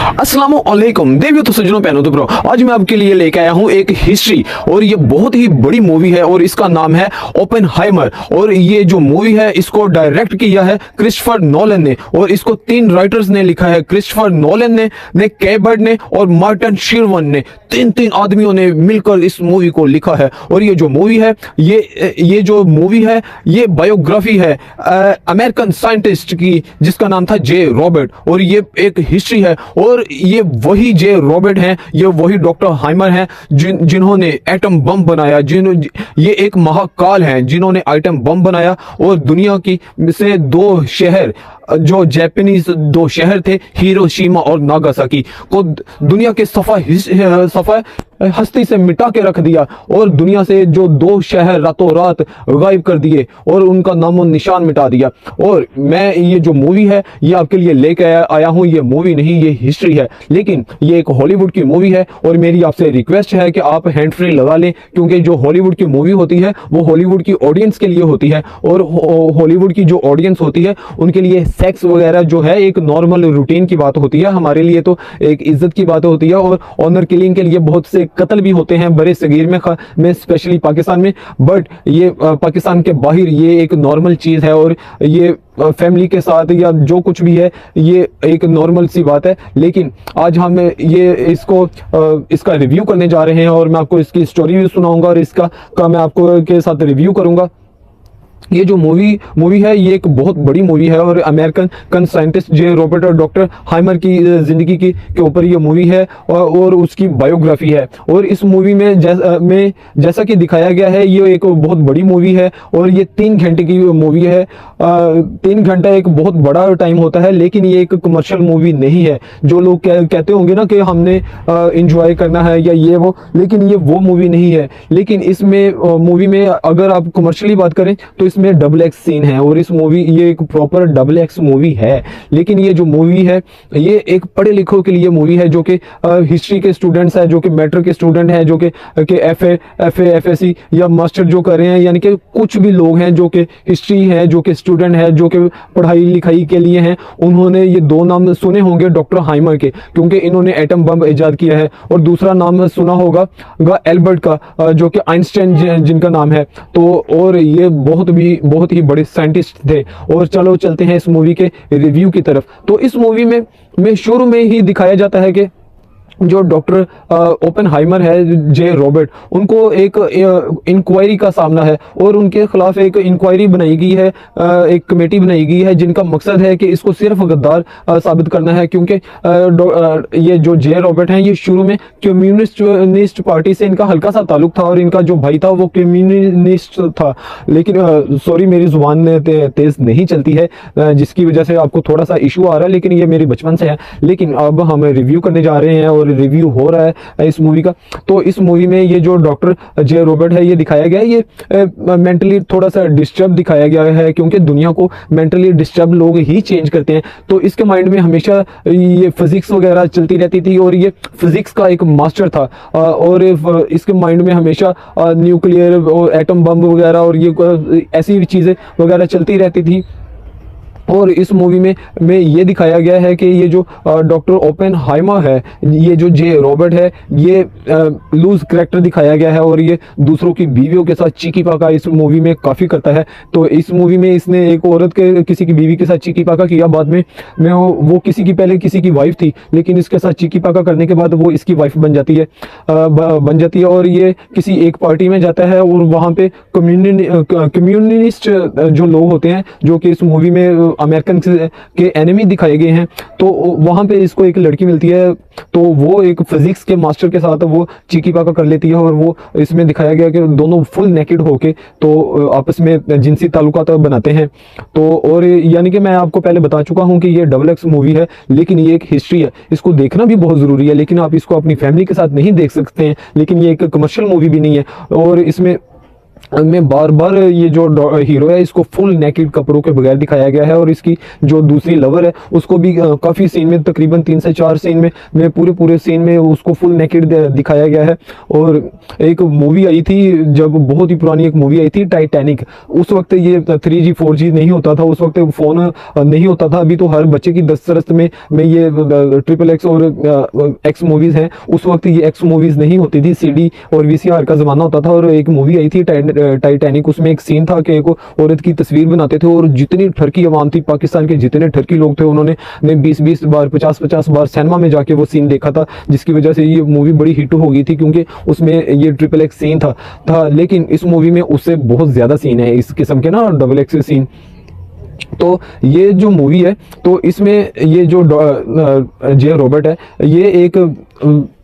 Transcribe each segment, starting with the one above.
अस्सलामुअलैकुम देवियों तो सज्जनों पहनो तो ब्रो, आज मैं आपके लिए लेके आया हूँ एक हिस्ट्री और ये बहुत ही बड़ी मूवी है और इसका नाम है ओपेनहाइमर। और ये जो मूवी है इसको डायरेक्ट किया है क्रिस्टोफर नोलन ने और इसको 3 राइटर्स ने लिखा है, क्रिस्टोफर नोलन ने कैबर्ड ने और मार्टिन शिरवन ने। तीन आदमियों ने मिलकर इस मूवी को लिखा है। और ये जो मूवी है ये बायोग्राफी है अमेरिकन साइंटिस्ट की जिसका नाम था जे रॉबर्ट। और ये एक हिस्ट्री है और ये वही जे रॉबर्ट हैं, ये वही डॉक्टर हाइमर हैं जिन्होंने एटम बम बनाया। ये एक महाकाल हैं जिन्होंने एटम बम बनाया और दुनिया की से 2 शहर जो जापानीज 2 शहर थे हिरोशिमा और नागासाकी को दुनिया के सफा हस्ती से मिटा के रख दिया और दुनिया से जो 2 शहर रातों रात गायब कर दिए और उनका नामो निशान मिटा दिया। और मैं ये जो मूवी है ये आपके लिए लेके आया हूँ। ये मूवी नहीं, ये हिस्ट्री है, लेकिन ये एक हॉलीवुड की मूवी है और मेरी आपसे रिक्वेस्ट है कि आप हैंड फ्री लगा लें, क्योंकि जो हॉलीवुड की मूवी होती है वो हॉलीवुड की ऑडियंस के लिए होती है और हॉलीवुड की जो ऑडियंस होती है उनके लिए सेक्स वगैरह जो है एक नॉर्मल रूटीन की बात होती है। हमारे लिए तो एक इज्जत की बात होती है और ऑनर किलिंग के लिए बहुत से कत्ल भी होते हैं बड़े सगीर में स्पेशली पाकिस्तान में। बट ये पाकिस्तान के बाहर ये एक नॉर्मल चीज़ है और ये फैमिली के साथ या जो कुछ भी है ये एक नॉर्मल सी बात है। लेकिन आज हम इसका रिव्यू करने जा रहे हैं और मैं आपको इसकी स्टोरी भी सुनाऊंगा और इसका मैं आपको के साथ रिव्यू करूंगा। ये जो मूवी है ये एक बहुत बड़ी मूवी है और अमेरिकन साइंटिस्ट जे रॉबर्ट और डॉक्टर हाइमर की जिंदगी के ऊपर ये मूवी है और उसकी बायोग्राफी है। और इस मूवी में जैसा कि दिखाया गया है ये एक बहुत बड़ी मूवी है और ये 3 घंटे की मूवी है। 3 घंटा एक बहुत बड़ा टाइम होता है, लेकिन ये एक कमर्शियल मूवी नहीं है। जो लोग कहते होंगे ना कि हमने इंजॉय करना है या ये वो, लेकिन ये वो मूवी नहीं है। लेकिन इसमें मूवी में अगर आप कमर्शियली बात करें तो इसमें XX सीन है और इस मूवी ये एक प्रॉपर XX मूवी है। लेकिन ये जो मूवी है ये एक पढ़े लिखों के लिए मूवी है, जो कि हिस्ट्री के स्टूडेंट्स हैं, जो कि मैट्रिक के स्टूडेंट हैं, जो कि FA या मास्टर जो कर रहे हैं, यानी कि कुछ भी लोग हैं जो कि हिस्ट्री है, जो कि स्टूडेंट है, जो कि पढ़ाई लिखाई के लिए हैं। उन्होंने ये 2 नाम सुने होंगे डॉक्टर हाइमर के, क्योंकि इन्होंने एटम बम इजाद किया है। और दूसरा नाम सुना होगा एल्बर्ट का, जो कि आइंस्टाइन जिनका नाम है। तो और ये बहुत ही बड़े साइंटिस्ट थे। और चलो चलते हैं इस मूवी के रिव्यू की तरफ। तो इस मूवी में शुरू में ही दिखाया जाता है कि जो डॉक्टर ओपेनहाइमर है जे रॉबर्ट, उनको एक इंक्वायरी का सामना है और उनके खिलाफ एक इंक्वायरी बनाई गई है, एक कमेटी बनाई गई है जिनका मकसद है कि इसको सिर्फ गद्दार साबित करना है। क्योंकि ये जो जे रॉबर्ट हैं ये शुरू में कम्युनिस्ट पार्टी से इनका हल्का सा ताल्लुक था और इनका जो भाई था वो कम्युनिस्ट था। लेकिन सॉरी मेरी जुबान तेज नहीं चलती है, जिसकी वजह से आपको थोड़ा सा इशू आ रहा है, लेकिन ये मेरी बचपन से है। लेकिन अब हम रिव्यू करने जा रहे हैं और रिव्यू हो रहा है इस मूवी का। तो इस मूवी में ये जो डॉक्टर जे रॉबर्ट है ये दिखाया गया है, ये मेंटली थोड़ा सा डिस्टर्ब दिखाया गया है, क्योंकि दुनिया को मेंटली डिस्टर्ब लोग ही चेंज करते हैं। तो इसके माइंड में हमेशा ये फिजिक्स वगैरह चलती रहती थी और ये फिजिक्स का एक मास्टर था और इसके माइंड में हमेशा न्यूक्लियर और एटम बम वगैरह और ये ऐसी चीज़ें वगैरह चलती रहती थी। और इस मूवी में ये दिखाया गया है कि ये जो डॉक्टर ओपेनहाइमर है, ये जो जे रॉबर्ट है, ये लूज करैक्टर दिखाया गया है और ये दूसरों की बीवियों के साथ चीकी पाका इस मूवी में काफ़ी करता है। तो इस मूवी में इसने एक औरत के किसी की बीवी के साथ चीकी पाका किया, बाद में वो पहले किसी की वाइफ थी, लेकिन इसके साथ चीकी पाका करने के बाद वो इसकी वाइफ बन जाती है और ये किसी एक पार्टी में जाता है और वहाँ पे कम्युनिस्ट जो लोग होते हैं, जो कि इस मूवी में अमेरिकन के एनिमी दिखाए गए हैं। तो वहां पे इसको एक लड़की मिलती है, तो वो एक फिजिक्स के मास्टर के साथ वो चीकी पाका कर लेती है और वो इसमें दिखाया गया कि दोनों फुल नेकेड होके तो आपस में जिनसी ताल्लुकात बनाते हैं। तो और यानी कि मैं आपको पहले बता चुका हूं कि ये XX मूवी है, लेकिन ये एक हिस्ट्री है, इसको देखना भी बहुत ज़रूरी है। लेकिन आप इसको अपनी फैमिली के साथ नहीं देख सकते हैं, लेकिन ये एक कमर्शियल मूवी भी नहीं है। और इसमें में बार बार ये जो हीरो है इसको फुल नेकेड कपड़ों के बगैर दिखाया गया है, और इसकी जो दूसरी लवर है उसको भी काफ़ी सीन में, तकरीबन 3 से 4 सीन में पूरे सीन में उसको फुल नेकेड दिखाया गया है। और एक मूवी आई थी, जब बहुत ही पुरानी एक मूवी आई थी टाइटैनिक, उस वक्त ये 3G 4G नहीं होता था, उस वक्त फ़ोन नहीं होता था। अभी तो हर बच्चे की दस्तरस में ये XXX और एक्स मूवीज़ हैं, उस वक्त ये एक्स मूवीज़ नहीं होती थी, CD और VCR का ज़माना होता था। और एक मूवी आई थी टाइटैनिक, उसमें एक सीन था कि एक औरत की तस्वीर बनाते थे, और जितनी ठरकी आवाम थी पाकिस्तान के, जितने ठरकी लोग थे, उन्होंने 20-20 बार 50-50 बार सिनेमा में जाके वो सीन देखा था, जिसकी वजह से ये मूवी बड़ी हिट हो गई थी, क्योंकि उसमें ये XXX सीन था। लेकिन इस मूवी में उससे बहुत ज़्यादा सीन है, इस किस्म के ना XX सीन। तो ये जो मूवी है, तो इसमें ये जो जे रॉबर्ट है, ये एक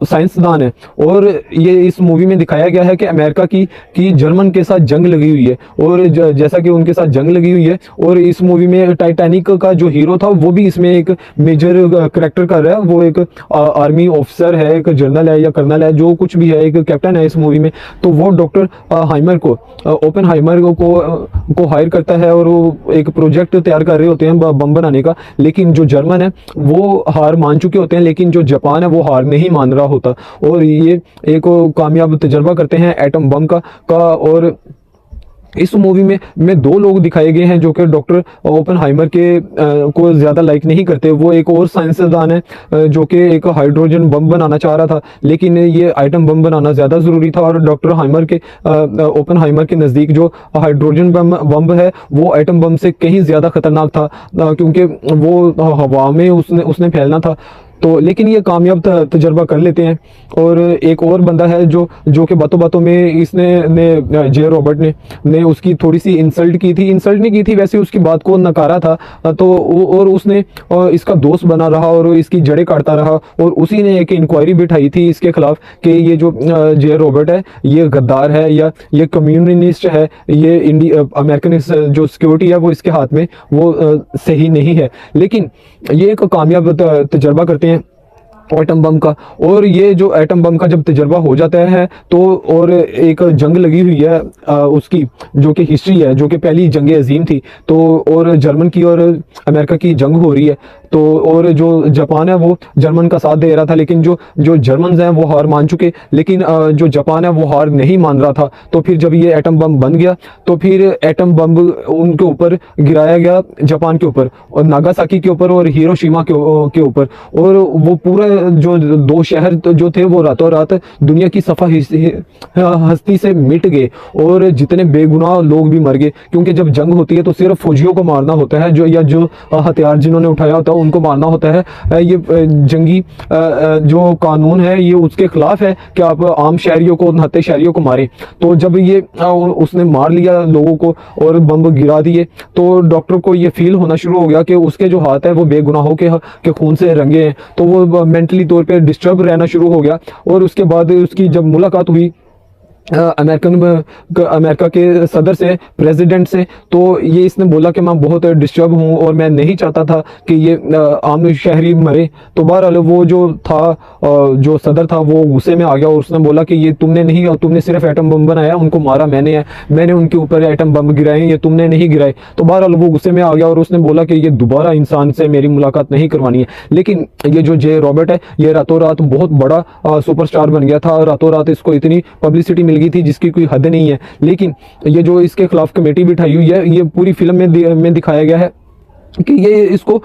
साइंसदान है, और ये इस मूवी में दिखाया गया है कि अमेरिका की जर्मन के साथ जंग लगी हुई है, और जैसा कि उनके साथ जंग लगी हुई है, और इस मूवी में टाइटैनिक का जो हीरो था वो भी इसमें एक मेजर करेक्टर कर रहा है। वो एक आर्मी ऑफिसर है, एक जनरल है या कर्नल है, जो कुछ भी है, एक कैप्टन है इस मूवी में। तो वो डॉक्टर हाइमर को, ओपेनहाइमर को हायर करता है, और वो एक प्रोजेक्ट तैयार कर रहे होते हैं बम बनाने का। लेकिन जो जर्मन है वो हार मान चुके होते हैं, लेकिन जो जापान है वो हार नहीं मान रहा होता, और ये एक कामयाब तजर्बा करते हैं एटम बम का। और इस मूवी में 2 लोग दिखाए गए हैं जो कि डॉक्टर ओपेनहाइमर के को ज़्यादा लाइक नहीं करते। वो एक और साइंसदान है जो कि एक हाइड्रोजन बम बनाना चाह रहा था, लेकिन ये आइटम बम बनाना ज़्यादा ज़रूरी था। और डॉक्टर हाइमर के ओपेनहाइमर के नज़दीक जो हाइड्रोजन बम है वो आइटम बम से कहीं ज़्यादा ख़तरनाक था, क्योंकि वो हवा में उसने फैलना था। तो लेकिन ये कामयाब तजर्बा कर लेते हैं। और एक और बंदा है जो कि बातों बातों में इसने जे रॉबर्ट ने उसकी थोड़ी सी इंसल्ट नहीं की थी, वैसे उसकी बात को नकारा था। तो और उसने इसका दोस्त बना रहा और इसकी जड़ें काटता रहा, और उसी ने एक इंक्वायरी बिठाई थी इसके खिलाफ कि ये जो जे रॉबर्ट है ये गद्दार है, या ये कम्युनिस्ट है, ये अमेरिकन जो सिक्योरिटी है वो इसके हाथ में वो सही नहीं है। लेकिन ये एक कामयाब तजर्बा करते हैं एटम बम का। और ये जो एटम बम का जब तजर्बा हो जाता है तो, और एक जंग लगी हुई है उसकी जो कि हिस्ट्री है, जो कि पहली जंग अजीम थी, तो और जर्मन की और अमेरिका की जंग हो रही है। तो और जो जापान है वो जर्मन का साथ दे रहा था, लेकिन जो जर्मन हैं वो हार मान चुके, लेकिन जो जापान है वो हार नहीं मान रहा था। तो फिर जब ये एटम बम बन गया तो फिर एटम बम उनके ऊपर गिराया गया, जापान के ऊपर और नागासाकी के ऊपर और हिरोशिमा के ऊपर। और वो पूरा जो 2 शहर जो थे वो रातों रात दुनिया की सफा हस्ती से मिट गए, और जितने बेगुनाह लोग भी मर गए। क्योंकि जब जंग होती है तो सिर्फ फौजियों को मारना होता है, जो हथियार जिन्होंने उठाया होता है उनको मारना होता है। ये जंगी जो कानून है ये उसके खिलाफ है कि आप आम शहरियों को, नहाते शहरियों को मारें। तो जब ये उसने मार लिया लोगों को और बम गिरा दिए, तो डॉक्टर को ये फील होना शुरू हो गया कि उसके जो हाथ है वो बेगुनाहों के खून से रंगे हैं। तो वो मेंटली तौर पे डिस्टर्ब रहना शुरू हो गया। और उसके बाद उसकी जब मुलाकात हुई अमेरिका के सदर से, प्रेसिडेंट से, तो ये इसने बोला कि मैं बहुत डिस्टर्ब हूँ और मैं नहीं चाहता था कि ये आम शहरी मरे। तो बहरहाल वो जो था, जो सदर था, वो गुस्से में आ गया और उसने बोला कि ये तुमने नहीं, तुमने सिर्फ एटम बम बनाया, उनको मारा मैंने है, मैंने उनके ऊपर एटम बम गिराए, ये तुमने नहीं गिराए। तो बहरहाल वो गुस्से में आ गया और उसने बोला कि ये दोबारा इंसान से मेरी मुलाकात नहीं करवानी है। लेकिन ये जो जे रॉबर्ट है ये रातों रात बहुत बड़ा सुपरस्टार बन गया था, रातों रात इसको इतनी पब्लिसिटी मिल गई थी जिसकी कोई हद नहीं है। लेकिन ये जो इसके खिलाफ कमेटी बिठाई हुई है, ये पूरी फिल्म में दिखाया गया है कि ये इसको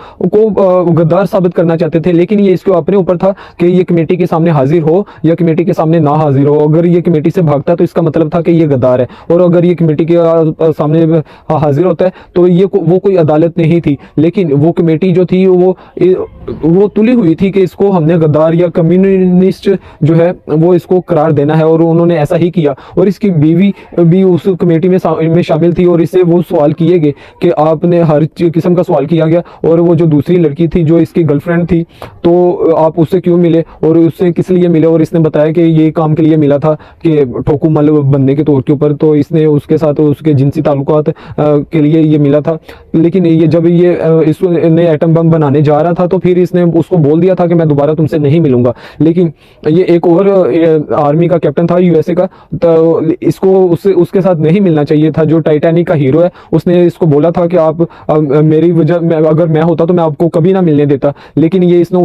गद्दार साबित करना चाहते थे। लेकिन ये इसके अपने ऊपर था कि ये कमेटी के सामने हाजिर हो या कमेटी के सामने ना हाजिर हो। अगर ये कमेटी से भागता तो इसका मतलब था कि ये गद्दार है, और अगर ये कमेटी के सामने हाजिर होता है तो ये वो कोई अदालत नहीं थी। लेकिन वो कमेटी जो थी वो तुली हुई थी कि इसको हमने गद्दार या कम्युनिस्ट जो है वो इसको करार देना है, और उन्होंने ऐसा ही किया। और इसकी बीवी भी उस कमेटी में शामिल थी, और इससे वो सवाल किए गए कि आपने हर किस्म का सवाल सवाल किया गया, और वो जो दूसरी लड़की थी जो इसकी गर्लफ्रेंड थी, तो आप उससे क्यों मिले और उससे किस लिए मिले, और इसने बताया कि ये काम के लिए मिला था कि ठोकुमल बनने के तौर के ऊपर, तो इसने उसके साथ उसके जिनसी ताल्लुकात के लिए ये मिला था। लेकिन ये जब ये इसने एटम बम बनाने जा रहा था तो फिर इसने उसको बोल दिया था कि मैं दोबारा तुमसे नहीं मिलूंगा। लेकिन ये एक और आर्मी का कैप्टन था यूएसए का, तो इसको उसके साथ नहीं मिलना चाहिए था। जो टाइटैनिक का हीरो है उसने इसको बोला था कि आप मेरी वजह अगर मैं होता तो मैं आपको कभी ना मिलने देता। लेकिन ये इसने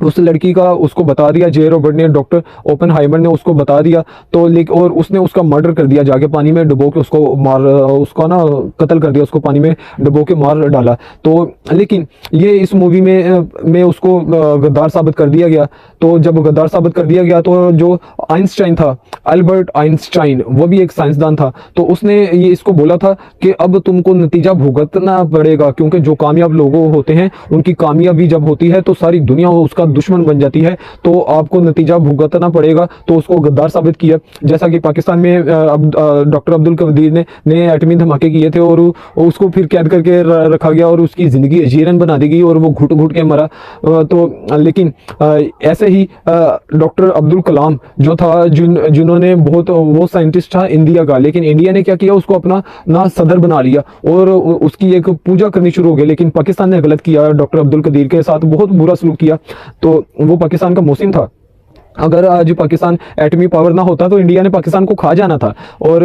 उस लड़की का उसको बता दिया, जे रॉबर्ट ने, डॉक्टर ओपेनहाइमर ने उसको बता दिया, तो और उसने उसका मर्डर कर दिया, जाके पानी में डुबो के उसको ना कत्ल कर दिया, उसको पानी में डुबो के मार डाला। तो लेकिन ये इस मूवी में उसको गद्दार साबित कर दिया गया। तो जब गद्दार साबित कर दिया गया तो जो आइंस्टाइन था, अल्बर्ट आइंस्टाइन, वो भी एक साइंसदान था, तो उसने ये इसको बोला था कि अब तुमको नतीजा भुगतना पड़ेगा, क्योंकि जो कामयाब लोग होते हैं उनकी कामयाबी जब होती है तो सारी दुनिया उसका दुश्मन बन जाती है, तो आपको नतीजा भुगतना पड़ेगा। तो उसको गद्दार साबित किया। जैसा कि पाकिस्तान में डॉक्टर अब्दुल कदीर ने एटमी धमाके किए थे और उसको फिर कैद करके रखा गया और उसकी ज़िंदगी अजीरन बना दी गई और वो घुट घुट के मरा। तो लेकिन ऐसे ही डॉक्टर अब्दुल कलाम जो था, जिन्होंने वो साइंटिस्ट था इंडिया का, लेकिन इंडिया ने क्या किया, उसको अपना ना सदर बना लिया और उसकी एक पूजा करनी शुरू हो गई। लेकिन पाकिस्तान ने गलत किया, डॉक्टर अब्दुल कदीर के साथ बहुत बुरा सलूक किया। तो वो पाकिस्तान का मोहसिन था। अगर आज पाकिस्तान एटमी पावर ना होता तो इंडिया ने पाकिस्तान को खा जाना था और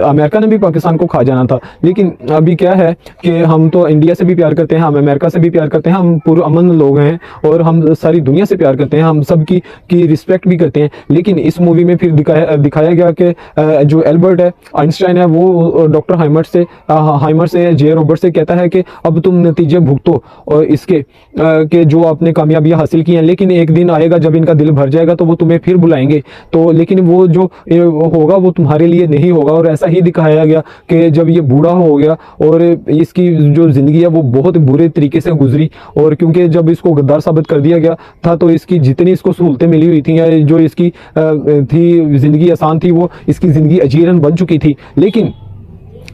अमेरिका ने भी पाकिस्तान को खा जाना था। लेकिन अभी क्या है कि हम तो इंडिया से भी प्यार करते हैं, हम अमेरिका से भी प्यार करते हैं, हम पूरे अमन लोग हैं और हम सारी दुनिया से प्यार करते हैं, हम सब की रिस्पेक्ट भी करते हैं। लेकिन इस मूवी में फिर दिखाया गया कि जो एल्बर्ट है, आइंस्टाइन है, वो डॉक्टर हाइमर से जे रॉबर्ट से कहता है कि अब तुम नतीजे भुगतो और इसके कि जो आपने कामयाबियां हासिल की हैं, लेकिन एक दिन आएगा जब इनका दिल भर जाएगा तो वो तुम्हें फिर बुलाएंगे। तो लेकिन वो जो होगा वो तुम्हारे लिए नहीं होगा। और ऐसा ही दिखाया गया कि जब ये बूढ़ा हो गया और इसकी जो जिंदगी है वो बहुत बुरे तरीके से गुजरी, और क्योंकि जब इसको गद्दार साबित कर दिया गया था तो इसकी जितनी इसको सहूलतें मिली हुई थी या जो इसकी थी जिंदगी आसान थी, वो इसकी जिंदगी अजीरन बन चुकी थी। लेकिन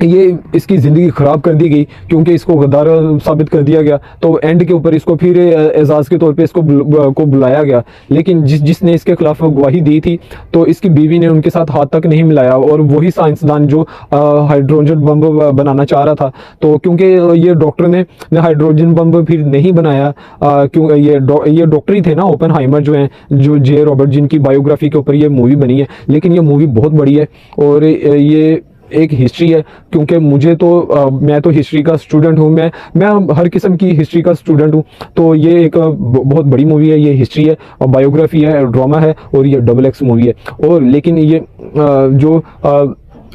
ये इसकी ज़िंदगी ख़राब कर दी गई क्योंकि इसको गद्दार साबित कर दिया गया। तो एंड के ऊपर इसको फिर एजाज़ के तौर पे इसको बुलाया गया। लेकिन जिसने इसके खिलाफ गवाही दी थी तो इसकी बीवी ने उनके साथ हाथ तक नहीं मिलाया, और वही साइंसदान जो हाइड्रोजन बम बनाना चाह रहा था। तो क्योंकि ये डॉक्टर ने हाइड्रोजन बम फिर नहीं बनाया, क्यों ये डॉक्टर ही थे ना ओपेनहाइमर जो हैं, जो जे रॉबर्ट, जिनकी बायोग्राफी के ऊपर ये मूवी बनी है। लेकिन ये मूवी बहुत बड़ी है और ये एक हिस्ट्री है, क्योंकि मैं तो हिस्ट्री का स्टूडेंट हूँ, मैं हर किस्म की हिस्ट्री का स्टूडेंट हूँ। तो ये एक बहुत बड़ी मूवी है, ये हिस्ट्री है और बायोग्राफी है, ड्रामा है और ये XX मूवी है। और लेकिन ये जो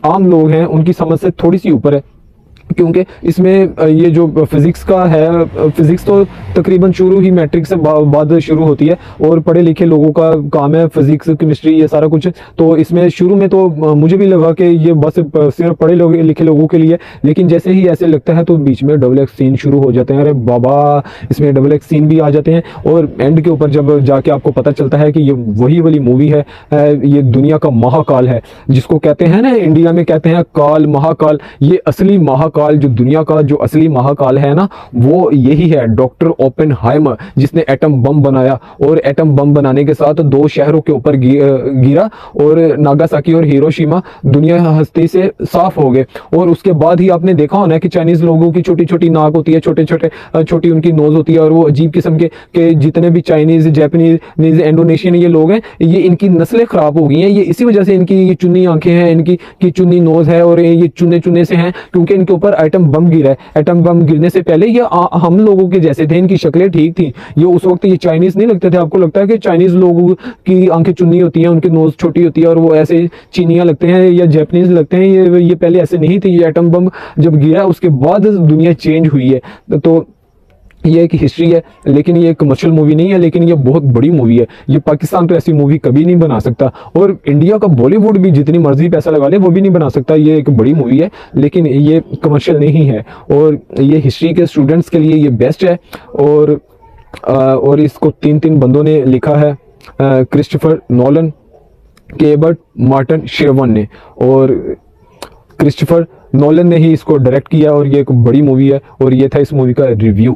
आम लोग हैं उनकी समझ से थोड़ी सी ऊपर है, क्योंकि इसमें ये जो फिज़िक्स का है, फिज़िक्स तो तकरीबन शुरू ही मैट्रिक से बाद शुरू होती है और पढ़े लिखे लोगों का काम है फिज़िक्स, केमिस्ट्री, ये सारा कुछ। तो इसमें शुरू में तो मुझे भी लगा कि ये बस सिर्फ पढ़े लिखे लोगों के लिए, लेकिन जैसे ही ऐसे लगता है तो बीच में XX सीन शुरू हो जाते हैं। अरे बाबा, इसमें XX सीन भी आ जाते हैं। और एंड के ऊपर जब जाके आपको पता चलता है कि ये वही वाली मूवी है, ये दुनिया का महाकाल है, जिसको कहते हैं ना, इंडिया में कहते हैं काल, महाकाल। ये असली महाकाल, जो दुनिया का जो असली महाकाल है ना, वो यही है, डॉक्टर ओपेनहाइमर, जिसने एटम बम बनाया। और एटम बम बनाने के साथ 2 शहरों के ऊपर गिरा और नागासाकी और हिरोशिमा दुनिया हस्ती से साफ हो गए। और उसके बाद ही आपने देखा होना कि चाइनीज लोगों की छोटी छोटी नाक होती है, छोटी उनकी नोज होती है, और वो अजीब किस्म के जितने भी चाइनीज, जापानीज, इंडोनेशियन ये लोग हैं, ये इनकी नस्लें खराब हो गई हैं। ये इसी वजह से इनकी ये चुन्नी आंखें हैं, इनकी चुन्नी नोज है और ये चुने से हैं, क्योंकि इनके ऊपर एटम बम गिरा है। एटम बम गिरने से पहले ये हम लोगों के जैसे थे, इनकी शक्लें ठीक थी। ये उस वक्त ये चाइनीज नहीं लगते थे। आपको लगता है कि चाइनीज लोगों की आंखें चुन्नी होती हैं, उनकी नोज छोटी होती है और वो ऐसे चीनियां लगते हैं या जापानीज लगते हैं, ये पहले ऐसे नहीं थी। ये एटम बम जब गिरा उसके बाद दुनिया चेंज हुई है। तो ये एक हिस्ट्री है, लेकिन ये कमर्शियल मूवी नहीं है, लेकिन ये बहुत बड़ी मूवी है। ये पाकिस्तान तो ऐसी मूवी कभी नहीं बना सकता, और इंडिया का बॉलीवुड भी जितनी मर्जी पैसा लगा ले वो भी नहीं बना सकता। ये एक बड़ी मूवी है, लेकिन ये कमर्शियल नहीं है, और ये हिस्ट्री के स्टूडेंट्स के लिए ये बेस्ट है। और इसको 3 बंदों ने लिखा है, क्रिस्टोफर नोलन, केबर्ट, मार्टिन शेरवन ने। और क्रिस्टोफर नोलन ने ही इसको डायरेक्ट किया और ये एक बड़ी मूवी है और ये था इस मूवी का रिव्यू।